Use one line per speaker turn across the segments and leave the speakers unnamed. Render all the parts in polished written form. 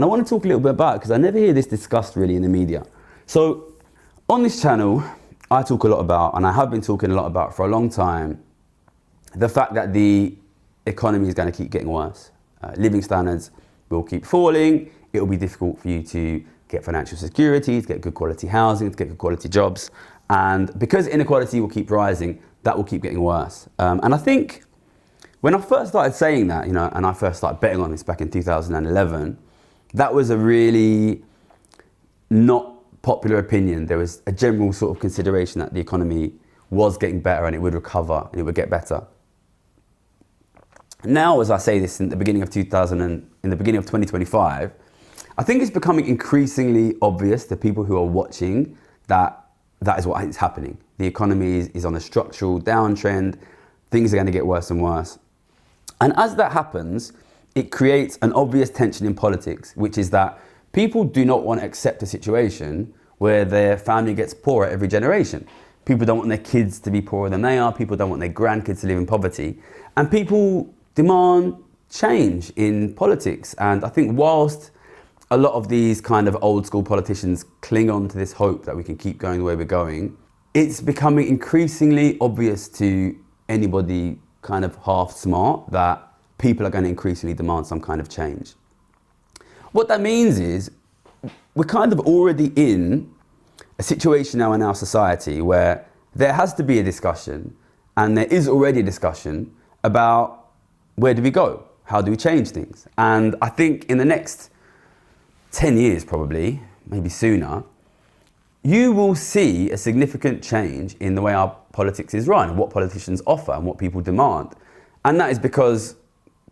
And I want to talk a little bit about it because I never hear this discussed really in the media. So on this channel, I talk a lot about, and I have been talking a lot about for a long time, the fact that the economy is going to keep getting worse. Living standards will keep falling. It will be difficult for you to get financial security, to get good quality housing, to get good quality jobs. And because inequality will keep rising, that will keep getting worse. And I think when I first started saying that, and I first started betting on this back in 2011, that was a really not popular opinion. There was a general sort of consideration that the economy was getting better and it would recover and it would get better. Now, as I say this in the beginning of 2025, I think it's becoming increasingly obvious to people who are watching that that is what is happening. The economy is on a structural downtrend. Things are going to get worse and worse. And as that happens, it creates an obvious tension in politics, which is that people do not want to accept a situation where their family gets poorer every generation. People don't want their kids to be poorer than they are. People don't want their grandkids to live in poverty. And people demand change in politics. And I think whilst a lot of these kind of old school politicians cling on to this hope that we can keep going the way we're going, it's becoming increasingly obvious to anybody kind of half smart that people are going to increasingly demand some kind of change. What that means is we're kind of already in a situation now in our society where there has to be a discussion, and there is already a discussion about where do we go? How do we change things? And I think in the next 10 years probably, maybe sooner, you will see a significant change in the way our politics is run, what politicians offer and what people demand. And that is because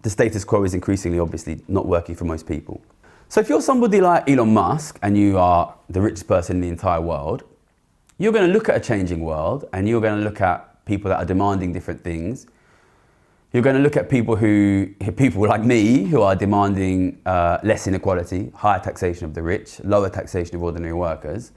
the status quo is increasingly obviously not working for most people. So if you're somebody like Elon Musk and you are the richest person in the entire world, you're going to look at a changing world and you're going to look at people that are demanding different things. You're going to look at people like me, who are demanding less inequality, higher taxation of the rich, lower taxation of ordinary workers.